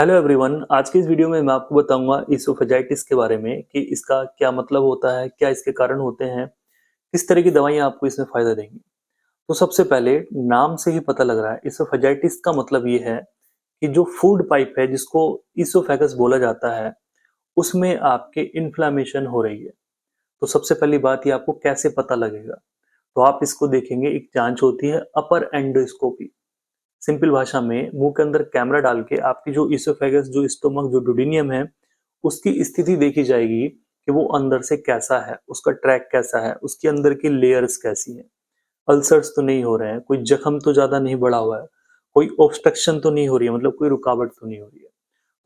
Hello everyone. आज की इस वीडियो में मैं आपको बताऊंगा इसोफेजाइटिस के बारे में कि इसका क्या मतलब होता है, क्या इसके कारण होते हैं, किस तरह की दवाइयां आपको इसमें फायदा देंगी। तो सबसे पहले नाम से ही पता लग रहा है, इसोफेजाइटिस का मतलब ये है कि जो फूड पाइप है जिसको इसोफेगस बोला जाता है, उसमें आपके इन्फ्लामेशन हो रही है। तो सबसे पहली बात, ये आपको कैसे पता लगेगा? तो आप इसको देखेंगे, एक जांच होती है अपर एंडोस्कोपी। सिंपल भाषा में मुंह के अंदर कैमरा डाल के आपकी जो इसोफेगस, जो स्टोमक, जो डुडेनियम है, उसकी स्थिति देखी जाएगी कि वो अंदर से कैसा है, उसका ट्रैक कैसा है, उसके अंदर की लेयर्स कैसी है, अल्सर्स तो नहीं हो रहे हैं, कोई जख्म तो ज्यादा नहीं बढ़ा हुआ है, कोई ऑब्स्ट्रक्शन तो नहीं हो रही है, मतलब कोई रुकावट तो नहीं हो रही है।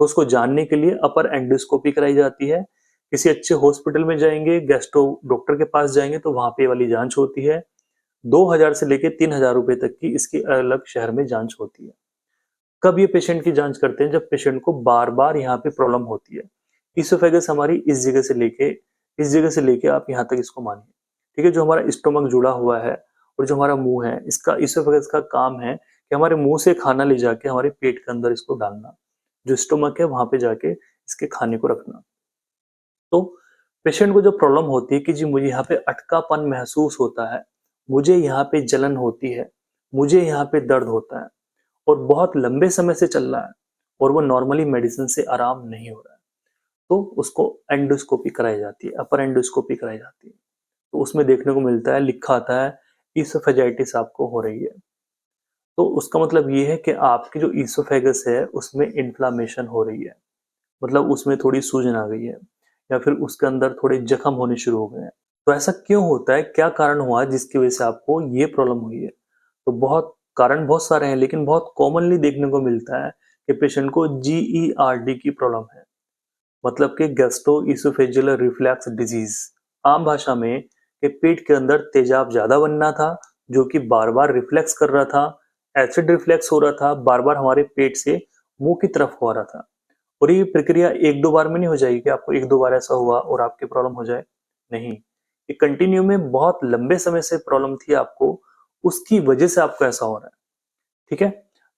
तो उसको जानने के लिए अपर एंडोस्कोपी कराई जाती है। किसी अच्छे हॉस्पिटल में जाएंगे, गैस्ट्रो डॉक्टर के पास जाएंगे तो वहां पे ये वाली जांच होती है। 2000 से लेके 3000 रुपए तक की इसकी अलग शहर में जांच होती है। कब ये पेशेंट की जांच करते हैं? जब पेशेंट को बार बार यहाँ पे प्रॉब्लम होती है। इसोफेगस हमारी इस जगह से लेके आप यहाँ तक इसको मानिए, ठीक है। जो हमारा स्टोमक जुड़ा हुआ है और जो हमारा मुंह है, इसका इसोफेगस का काम है कि हमारे मुंह से खाना ले जाके हमारे पेट के अंदर इसको डालना, जो स्टोमक है वहां पे जाके इसके खाने को रखना। तो पेशेंट को जो प्रॉब्लम होती है कि जी मुझे यहाँ पे अटकापन महसूस होता है, मुझे यहाँ पे जलन होती है, मुझे यहाँ पे दर्द होता है और बहुत लंबे समय से चल रहा है और वो नॉर्मली मेडिसिन से आराम नहीं हो रहा है, तो उसको एंडोस्कोपी कराई जाती है, अपर एंडोस्कोपी कराई जाती है। तो उसमें देखने को मिलता है, लिखा आता है इसोफेजाइटिस आपको हो रही है। तो उसका मतलब ये है कि आपकी जो इसोफेगस है उसमें इन्फ्लामेशन हो रही है, मतलब उसमें थोड़ी सूजन आ गई है या फिर उसके अंदर थोड़े जख्म होने शुरू हो गए हैं। तो ऐसा क्यों होता है, क्या कारण हुआ जिसकी वजह से आपको ये प्रॉब्लम हुई है? तो बहुत कारण बहुत सारे हैं, लेकिन बहुत कॉमनली देखने को मिलता है कि पेशेंट को GERD की प्रॉब्लम है, मतलब कि गैस्ट्रो इसोफेजियल रिफ्लैक्स डिजीज। आम भाषा में कि पेट के अंदर तेजाब ज्यादा बनना था, जो कि बार बार रिफ्लेक्स कर रहा था, एसिड रिफ्लेक्स हो रहा था, बार बार हमारे पेट से मुंह की तरफ हो रहा था। और ये प्रक्रिया एक दो बार में नहीं हो जाएगी कि आपको एक दो बार ऐसा हुआ और आपकी प्रॉब्लम हो जाए, नहीं। ये कंटिन्यू में बहुत लंबे समय से प्रॉब्लम थी आपको, उसकी वजह से आपको ऐसा हो रहा है, ठीक है।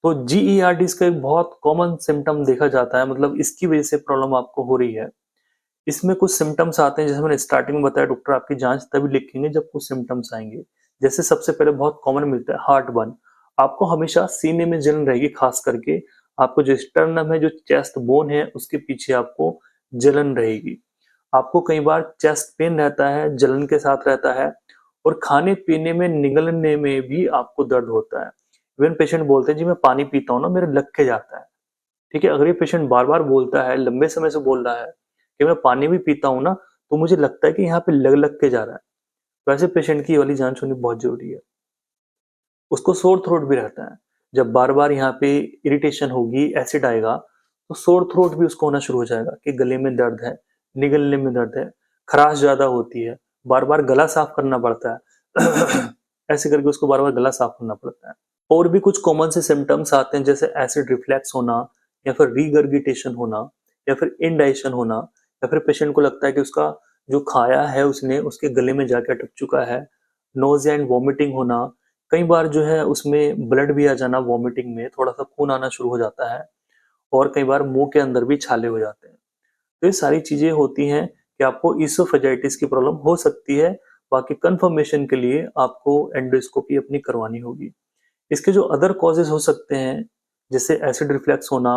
तो GERD इसका एक बहुत कॉमन सिम्टम देखा जाता है, मतलब इसकी वजह से प्रॉब्लम आपको हो रही है। इसमें कुछ सिम्टम्स आते हैं, जैसे मैंने स्टार्टिंग में बताया, डॉक्टर आपकी जांच तभी लिखेंगे जब कुछ सिम्टम्स आएंगे। जैसे सबसे पहले बहुत कॉमन मिलता है हार्ट बर्न। आपको हमेशा सीने में जलन रहेगी, खास करके आपको जो स्टर्नम है, जो चेस्ट बोन है, उसके पीछे आपको जलन रहेगी। आपको कई बार चेस्ट पेन रहता है, जलन के साथ रहता है, और खाने पीने में निगलने में भी आपको दर्द होता है। इवन पेशेंट बोलते हैं जी मैं पानी पीता हूँ ना, मेरे लग के जाता है, ठीक है। अगर ये पेशेंट बार बार बोलता है, लंबे समय से बोल रहा है कि मैं पानी भी पीता हूँ ना, तो मुझे लगता है कि यहाँ पे लग लग के जा रहा है, तो ऐसे पेशेंट की ये वाली जांच होनी बहुत जरूरी है। उसको सोर थ्रोट भी रहता है, जब बार बार यहाँ पे इरिटेशन होगी, एसिड आएगा, तो सोर थ्रोट भी उसको होना शुरू हो जाएगा कि गले में दर्द है, निगलने में दर्द है, खराश ज्यादा होती है, बार बार गला साफ करना पड़ता है ऐसे करके उसको बार बार गला साफ करना पड़ता है। और भी कुछ कॉमन से सिम्टम्स आते हैं, जैसे एसिड रिफ्लेक्स होना, या फिर रीगर्गिटेशन होना, या फिर इनडाइजेशन होना, या फिर पेशेंट को लगता है कि उसका जो खाया है उसने उसके गले में जाके अटक चुका है। नोजिया एंड वॉमिटिंग होना, कई बार जो है उसमें ब्लड भी आ जाना, वॉमिटिंग में थोड़ा सा खून आना शुरू हो जाता है, और कई बार मुंह के अंदर भी छाले हो जाते हैं। तो ये सारी चीजें होती हैं कि आपको इसोफेजाइटिस की प्रॉब्लम हो सकती है। बाकी कंफर्मेशन के लिए आपको एंडोस्कोपी अपनी करवानी होगी। इसके जो अदर कॉजेज हो सकते हैं, जैसे एसिड रिफ्लेक्स होना,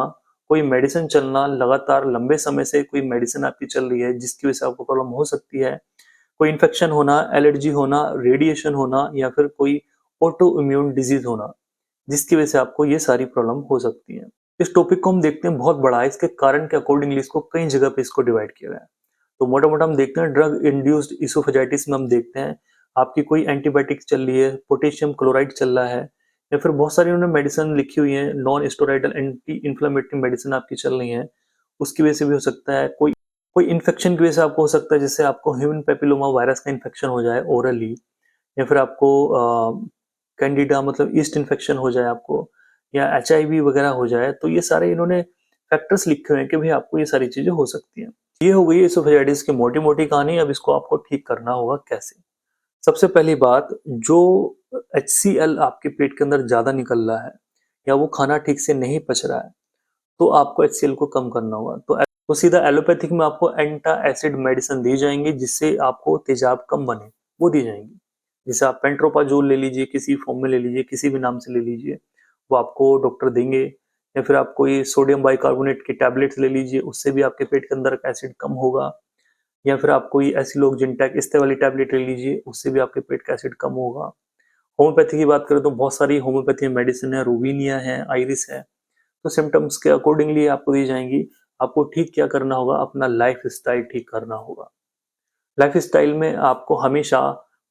कोई मेडिसिन चलना, लगातार लंबे समय से कोई मेडिसिन आपकी चल रही है जिसकी वजह से आपको प्रॉब्लम हो सकती है, कोई इन्फेक्शन होना, एलर्जी होना, रेडिएशन होना, या फिर कोई ऑटो इम्यून डिजीज होना, जिसकी वजह से आपको ये सारी प्रॉब्लम हो सकती है। इस टॉपिक को हम देखते हैं बहुत बड़ा है, इसके कारण के अकॉर्डिंगली इसको कई जगह पे इसको डिवाइड किया गया है। तो मोटा मोटा हम देखते हैं, ड्रग इंड्यूस्ड इसोफेजाइटिस में हम देखते हैं आपकी कोई एंटीबायोटिक चल रही है, पोटेशियम क्लोराइड चल रहा है, या फिर बहुत सारी उन्होंने मेडिसिन लिखी हुई है, non steroidal anti inflammatory medicine आपकी चल रही है, उसकी वजह से भी हो सकता है। कोई कोई इन्फेक्शन की वजह से आपको हो सकता है, जैसे आपको ह्यूमन पेपिलोमा वायरस का इन्फेक्शन हो जाए ओरली, या फिर आपको कैंडिडा मतलब ईस्ट इन्फेक्शन हो जाए आपको, या HIV वगैरह हो जाए। तो ये सारे इन्होंने फैक्टर्स लिखे हुए हैं कि भाई आपको ये सारी चीजें हो सकती हैं। ये हो गई इसोफेजाइटिस की मोटी मोटी कहानी। अब इसको आपको ठीक करना होगा कैसे? सबसे पहली बात, जो HCl आपके पेट के अंदर ज्यादा निकल रहा है, या वो खाना ठीक से नहीं पच रहा है, तो आपको HCl को कम करना होगा। तो सीधा एलोपैथिक में आपको एंटा एसिड मेडिसिन दी जाएंगी जिससे आपको तेजाब कम बने, वो दी जाएंगी। जैसे आप पेंट्रोपाजोल ले लीजिए, किसी फॉर्म में ले लीजिए, किसी भी नाम से ले लीजिए, वो आपको डॉक्टर देंगे। या फिर आप कोई सोडियम बाइकार्बोनेट की टैबलेट्स ले लीजिए, उससे भी आपके पेट के अंदर का एसिड कम होगा। या फिर आप कोई एसिलोजिनटेक इस्ते वाली टैबलेट ले लीजिए, उससे भी आपके पेट का एसिड कम होगा। होम्योपैथी की बात करें तो बहुत सारी होम्योपैथी मेडिसिन है, रूबीनिया है, आइरिस है, तो सिम्टम्स के अकॉर्डिंगली आपको दी जाएंगी। आपको ठीक क्या करना होगा, अपना लाइफ स्टाइल ठीक करना होगा। लाइफ स्टाइल में आपको हमेशा,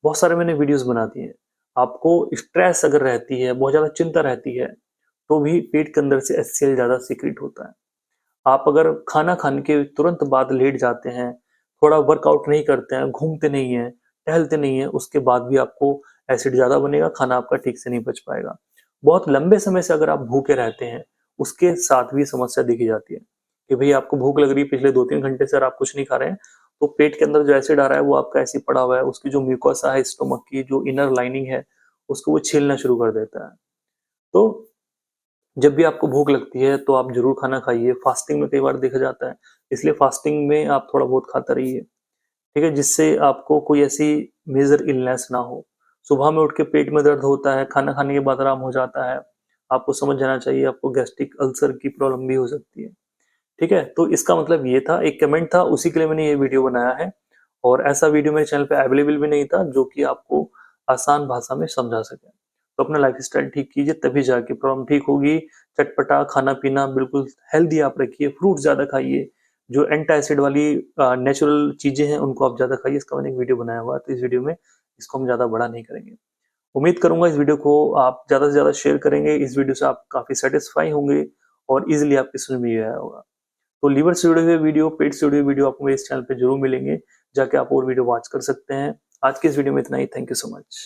बहुत सारे मैंने वीडियोस बना दिए हैं, आपको स्ट्रेस अगर रहती है, बहुत ज्यादा चिंता रहती है, तो भी पेट के अंदर से HCl ज्यादा सीक्रेट होता है। आप अगर खाना खाने के तुरंत बाद लेट जाते हैं, थोड़ा वर्कआउट नहीं करते हैं, घूमते नहीं हैं, टहलते नहीं हैं, उसके बाद भी आपको एसिड ज़्यादा बनेगा, खाना आपका ठीक से नहीं पच पाएगा। बहुत लंबे समय से अगर आप भूखे रहते हैं, उसके साथ भी समस्या देखी जाती है कि भई आपको भूख लग रही है, पिछले 2-3 घंटे से और आप कुछ नहीं खा रहे हैं, तो पेट के अंदर जो एसिड आ रहा है वो आपका ऐसे ही पड़ा हुआ है, उसकी जो म्यूकोसा है स्टोमक की, जो इनर लाइनिंग है, उसको वो छीलना शुरू कर देता है। तो जब भी आपको भूख लगती है तो आप जरूर खाना खाइए। फास्टिंग में कई बार देखा जाता है, इसलिए फास्टिंग में आप थोड़ा बहुत खाते रहिए, ठीक है, जिससे आपको कोई ऐसी मेजर इलनेस ना हो। सुबह में उठ के पेट में दर्द होता है, खाना खाने के बाद आराम हो जाता है, आपको समझ जाना चाहिए आपको गैस्ट्रिक अल्सर की प्रॉब्लम भी हो सकती है। ठीक है, तो इसका मतलब ये था, एक कमेंट था, उसी के लिए मैंने ये वीडियो बनाया है। और ऐसा वीडियो मेरे चैनल पे अवेलेबल भी नहीं था जो कि आपको आसान भाषा में समझा सके। तो अपना लाइफ स्टाइल ठीक कीजिए, तभी जाके प्रॉब्लम ठीक होगी। चटपटा खाना पीना बिल्कुल हेल्दी आप रखिए, फ्रूट ज्यादा खाइए, जो एंटी एसिड वाली नेचुरल चीजें हैं उनको आप ज्यादा खाइए। इसका मैंने एक वीडियो बनाया हुआ है, तो इस वीडियो में इसको हम ज्यादा बड़ा नहीं करेंगे। उम्मीद करूंगा इस वीडियो को आप ज्यादा से ज्यादा शेयर करेंगे, इस वीडियो से आप काफी सेटिस्फाई होंगे और इजिली आपकी समझ में आया होगा। तो लीवर से जुड़े हुए वीडियो, पेट से जुड़े हुए वीडियो आपको मेरे इस चैनल पे जरूर मिलेंगे, जाके आप और वीडियो वॉच कर सकते हैं। आज के इस वीडियो में इतना ही। Thank you so much.